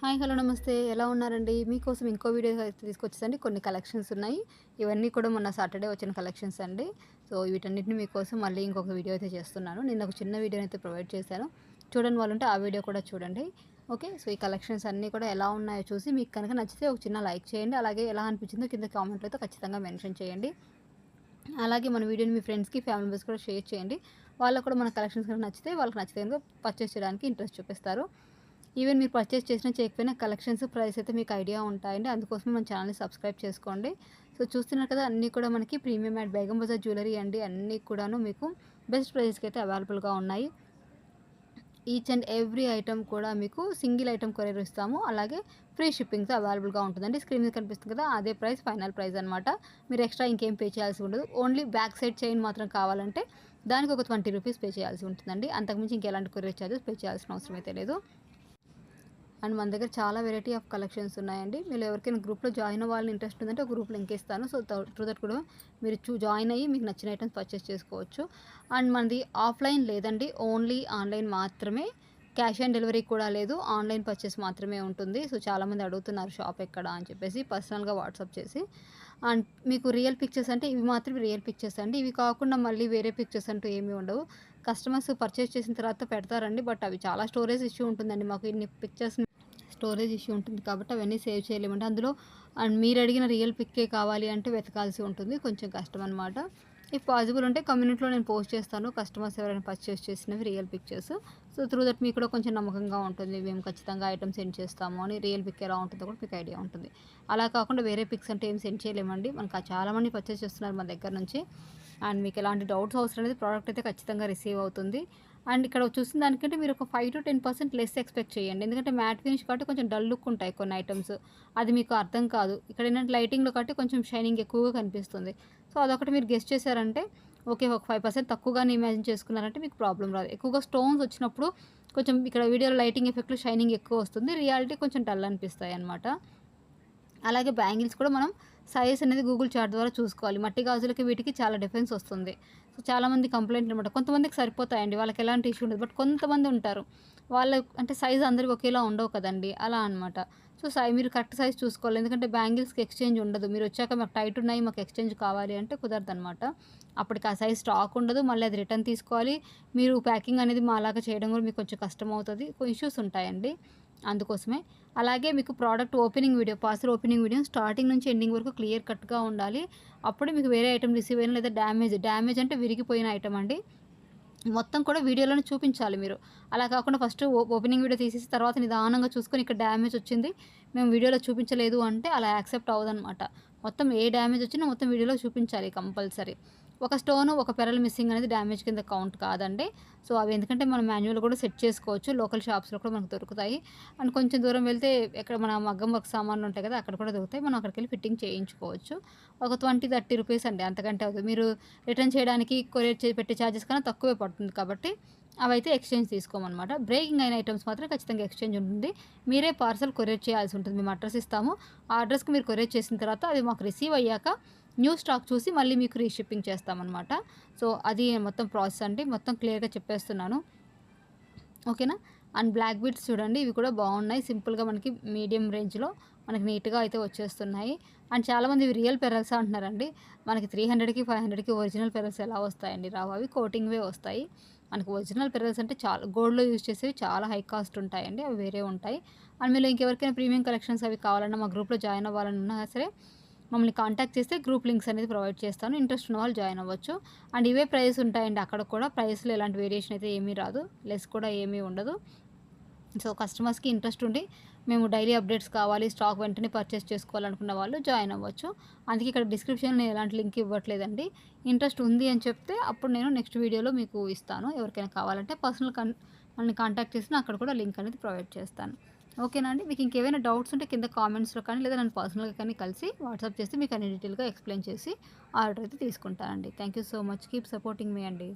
hi hello నమస్తే ఎలా ఉన్నారండి మీకోసం ఇంకో వీడియో అయితే తీసుకొచ్చేసండి కొన్ని కలెక్షన్స్ ఉన్నాయి ఇవన్నీ కూడా మొన్న సాటర్డే వచ్చిన కలెక్షన్స్ అండి సో వీటన్నిటిని మీకోసం మళ్ళీ ఇంకొక వీడియో అయితే చేస్తున్నాను నేను ఒక చిన్న వీడియోని అయితే ప్రొవైడ్ చేశాను చూడండి వాళ్ళు ఉంటే ఆ వీడియో కూడా చూడండి ఓకే సో ఈ కలెక్షన్స్ అన్నీ కూడా ఎలా ఉన్నాయో చూసి మీకు కనుక నచ్చితే ఒక చిన్న లైక్ చేయండి అలాగే ఎలా అనిపించిందో కింద కామెంట్లో అయితే ఖచ్చితంగా మెన్షన్ చేయండి అలాగే మన వీడియోని మీ ఫ్రెండ్స్కి ఫ్యామిలీ మెంబర్స్ కూడా షేర్ చేయండి వాళ్ళకు కూడా మన కలెక్షన్స్ కనుక నచ్చితే వాళ్ళకి నచ్చితే కనుక పర్చేస్ చేయడానికి ఇంట్రెస్ట్ చూపిస్తారు ఈవెన్ మీరు పర్చేస్ చేసినా చేయకపోయినా కలెక్షన్స్ ప్రైస్ అయితే మీకు ఐడియా ఉంటాయండి అందుకోసం మన ఛానల్ని సబ్స్క్రైబ్ చేసుకోండి సో చూస్తున్నారు కదా అన్నీ కూడా మనకి premium and Begum Bazar jewellery అండి అన్నీ కూడాను మీకు బెస్ట్ ప్రైస్కి అయితే అవైలబుల్గా ఉన్నాయి ఈచ్ అండ్ ఎవ్రీ ఐటమ్ కూడా మీకు సింగిల్ ఐటమ్ కొరియర్ ఇస్తాము అలాగే ఫ్రీ షిప్పింగ్తో అవైలబుల్గా ఉంటుందండి స్క్రీన్ మీద కనిపిస్తుంది కదా అదే ప్రైస్ ఫైనల్ ప్రైస్ అనమాట మీరు ఎక్స్ట్రా ఇంకేం పే చేయాల్సి ఉండదు ఓన్లీ బ్యాక్ సైడ్ చైన్ మాత్రం కావాలంటే దానికి ఒక 20 రూపీస్ పే చేయాల్సి ఉంటుందండి అంతకుమించి ఇంకెలాంటి కొరియర్ ఛార్జెస్ పే చేయాల్సిన అవసరం అయితే లేదు అండ్ మన దగ్గర చాలా వెరైటీ ఆఫ్ కలెక్షన్స్ ఉన్నాయండి మీరు ఎవరికైనా గ్రూప్లో జాయిన్ అవ్వాలని ఇంట్రెస్ట్ ఉందంటే ఒక గ్రూప్ లింక్ ఇస్తాను సో త్రూ దట్ కూడా మీరు జాయిన్ అయ్యి మీకు నచ్చిన ఐటమ్స్ పర్చేస్ చేసుకోవచ్చు అండ్ మనది ఆఫ్లైన్ లేదండి ఓన్లీ ఆన్లైన్ మాత్రమే క్యాష్ ఆన్ డెలివరీ కూడా లేదు ఆన్లైన్ పర్చేస్ మాత్రమే ఉంటుంది సో చాలామంది అడుగుతున్నారు షాప్ ఎక్కడ అని చెప్పేసి పర్సనల్గా వాట్సాప్ చేసి అండ్ మీకు రియల్ పిక్చర్స్ అంటే ఇవి మాత్రమే రియల్ పిక్చర్స్ అండి ఇవి కాకుండా మళ్ళీ వేరే పిక్చర్స్ అంటూ ఏమీ ఉండవు కస్టమర్స్ పర్చేస్ చేసిన తర్వాత పెడతారండి బట్ అవి చాలా స్టోరేజ్ ఇష్యూ ఉంటుందండి మాకు ఇన్ని పిక్చర్స్ స్టోరేజ్ ఇష్యూ ఉంటుంది కాబట్టి అవన్నీ సేవ్ చేయలేమంటే అందులో అండ్ మీరు అడిగిన రియల్ పిక్కే కావాలి అంటే వెతకాల్సి ఉంటుంది కొంచెం కష్టం అనమాట ఇఫ్ పాసిబుల్ ఉంటే కమ్యూనిటీలో నేను పోస్ట్ చేస్తాను కస్టమర్స్ ఎవరైనా పర్చేస్ చేసినవి real pictures so through that మీకు కూడా కొంచెం నమ్మకంగా ఉంటుంది మేము ఖచ్చితంగా ఐటమ్ సెండ్ చేస్తాము అని రియల్ పిక్ ఎలా ఉంటుందో కూడా మీకు ఐడియా ఉంటుంది అలా కాకుండా వేరే పిక్స్ అంటే ఏం సెండ్ చేయలేమండి మనకు చాలామంది పర్చేస్ చేస్తున్నారు మన దగ్గర నుంచి అండ్ మీకు ఎలాంటి డౌట్స్ అవసరం లేదు ప్రోడక్ట్ అయితే ఖచ్చితంగా రిసీవ్ అవుతుంది అండ్ ఇక్కడ చూసిన దానికంటే మీరు ఒక 5 to 10% లెస్ ఎక్స్పెక్ట్ చేయండి ఎందుకంటే మ్యాట్ ఫినిష్ కాబట్టి కొంచెం డల్ లుక్ ఉంటాయి కొన్ని ఐటమ్స్ అది మీకు అర్థం కాదు ఇక్కడ ఏంటంటే లైటింగ్లో కాబట్టి కొంచెం షైనింగ్ ఎక్కువగా కనిపిస్తుంది సో అదొకటి మీరు గెస్ట్ చేశారంటే ఓకే ఒక 5% తక్కువగానే ఇమాజిన్ చేసుకున్నారంటే మీకు ప్రాబ్లం రాదు ఎక్కువగా స్టోన్స్ వచ్చినప్పుడు కొంచెం ఇక్కడ వీడియోలో లైటింగ్ ఎఫెక్ట్లో షైనింగ్ ఎక్కువ వస్తుంది రియాలిటీ కొంచెం డల్ అనిపిస్తాయి అనమాట అలాగే బ్యాంగిల్స్ కూడా మనం సైజ్ అనేది గూగుల్ చార్ట్ ద్వారా చూసుకోవాలి మట్టి గాజులకి వీటికి చాలా డిఫరెన్స్ వస్తుంది సో చాలామంది కంప్లైంట్లు అనమాట కొంతమందికి సరిపోతాయండి వాళ్ళకి ఎలాంటి ఇష్యూ ఉండదు బట్ కొంతమంది ఉంటారు వాళ్ళ అంటే సైజ్ అందరికి ఒకేలా ఉండవు కదండి అలా అనమాట సో మీరు కరెక్ట్ సైజ్ చూసుకోవాలి ఎందుకంటే బ్యాంగిల్స్కి ఎక్స్చేంజ్ ఉండదు మీరు వచ్చాక మాకు టైట్ ఉన్నాయి మాకు ఎక్స్చేంజ్ కావాలి అంటే కుదరదు అనమాట అప్పటికి ఆ సైజ్ స్టాక్ ఉండదు మళ్ళీ అది రిటర్న్ తీసుకోవాలి మీరు ప్యాకింగ్ అనేది మాలాగా చేయడం కూడా మీకు కొంచెం కష్టం అవుతుంది ఇష్యూస్ ఉంటాయండి అందుకోసమే అలాగే మీకు product opening video parcel opening video starting నుంచి ఎండింగ్ వరకు క్లియర్ కట్గా ఉండాలి అప్పుడే మీకు వేరే ఐటమ్ రిసీవ్ అయినా లేదా డ్యామేజ్ అంటే విరిగిపోయిన ఐటమ్ అండి మొత్తం కూడా వీడియోలోనే చూపించాలి మీరు అలా కాకుండా ఫస్ట్ ఓపెనింగ్ వీడియో తీసేసి తర్వాత నిదానంగా చూసుకొని ఇక్కడ డ్యామేజ్ వచ్చింది మేము వీడియోలో చూపించలేదు అంటే అలా యాక్సెప్ట్ అవ్వదన్నమాట మొత్తం ఏ డ్యామేజ్ వచ్చినా మొత్తం వీడియోలో చూపించాలి కంపల్సరీ ఒక స్టోను ఒక పెరల్ మిస్సింగ్ అనేది డ్యామేజ్ కింద కౌంట్ కాదండి సో అవి ఎందుకంటే మనం మాన్యువల్ కూడా సెట్ చేసుకోవచ్చు లోకల్ షాప్స్లో కూడా మనకు దొరుకుతాయి అండ్ కొంచెం దూరం వెళ్తే ఎక్కడ మన మగ్గం వర్క్ సామాన్లు ఉంటాయి కదా అక్కడ కూడా దొరుకుతాయి మనం అక్కడికి వెళ్ళి ఫిట్టింగ్ చేయించుకోవచ్చు ఒక 20-30 రూపీస్ అండి అంతకంటే అవుతుంది మీరు రిటర్న్ చేయడానికి కొరియర్ పెట్టే ఛార్జెస్ కన్నా తక్కువే పడుతుంది కాబట్టి అవైతే ఎక్స్చేంజ్ తీసుకోమన్నమాట బ్రేకింగ్ అయిన ఐటమ్స్ మాత్రం ఖచ్చితంగా ఎక్స్చేంజ్ ఉంటుంది మీరే పార్సల్ కొరియర్ చేయాల్సి ఉంటుంది మేము అడ్రస్ ఇస్తాము ఆ అడ్రస్కి మీరు కొరియర్ చేసిన తర్వాత అది మాకు రిసీవ్ అయ్యాక న్యూ స్టాక్ చూసి మళ్ళీ మీకు రీషిప్పింగ్ చేస్తామన్నమాట సో అది మొత్తం ప్రాసెస్ అండి మొత్తం క్లియర్గా చెప్పేస్తున్నాను ఓకేనా అండ్ బ్లాక్ బీడ్స్ చూడండి ఇవి కూడా బాగున్నాయి సింపుల్గా మనకి మీడియం రేంజ్లో మనకి నీట్గా అయితే వచ్చేస్తున్నాయి అండ్ చాలామంది ఇవి రియల్ పెరల్స్ అంటున్నారండి మనకి 300కి 500కి ఒరిజినల్ పెరల్స్ ఎలా వస్తాయండి రావు అవి కోటింగ్వే వస్తాయి మనకు ఒరిజినల్ పెరల్స్ అంటే చాలా గోల్డ్లో యూజ్ చేసేవి చాలా హై కాస్ట్ ఉంటాయండి అవి వేరే ఉంటాయి అండ్ మీరు ఇంకెవరికైనా ప్రీమియం కలెక్షన్స్ అవి కావాలన్నా మా గ్రూప్లో జాయిన్ అవ్వాలని ఉన్నా సరే మమ్మల్ని కాంటాక్ట్ చేస్తే గ్రూప్ లింక్స్ అనేది ప్రొవైడ్ చేస్తాను ఇంట్రెస్ట్ ఉన్న వాళ్ళు జాయిన్ అవ్వచ్చు అండ్ ఇవే ప్రైస్ ఉంటాయండి అక్కడ కూడా ప్రైస్లో ఎలాంటి వేరియేషన్ అయితే ఏమీ రాదు లెస్ కూడా ఏమీ ఉండదు సో కస్టమర్స్కి ఇంట్రెస్ట్ ఉండి మేము డైలీ అప్డేట్స్ కావాలి స్టాక్ వెంటనే పర్చేస్ చేసుకోవాలనుకున్న వాళ్ళు జాయిన్ అవ్వచ్చు అందుకే ఇక్కడ డిస్క్రిప్షన్లో నేను ఎలాంటి లింక్ ఇవ్వట్లేదండి ఇంట్రెస్ట్ ఉంది అని చెప్తే అప్పుడు నేను నెక్స్ట్ వీడియోలో మీకు ఇస్తాను ఎవరికైనా కావాలంటే పర్సనల్ మనల్ని కాంటాక్ట్ చేసిన అక్కడ కూడా లింక్ అనేది ప్రొవైడ్ చేస్తాను ఓకేనా అండి మీకు ఇంకేమైనా డౌట్స్ ఉంటే కింద కామెంట్స్లో కానీ లేదా నన్ను పర్సనల్గా కానీ కలిసి వాట్సాప్ చేసి మీకు అన్ని డీటెయిల్గా ఎక్స్ప్లెయిన్ చేసి ఆర్డర్ అయితే తీసుకుంటానండి thank you so much keep supporting మీ అండి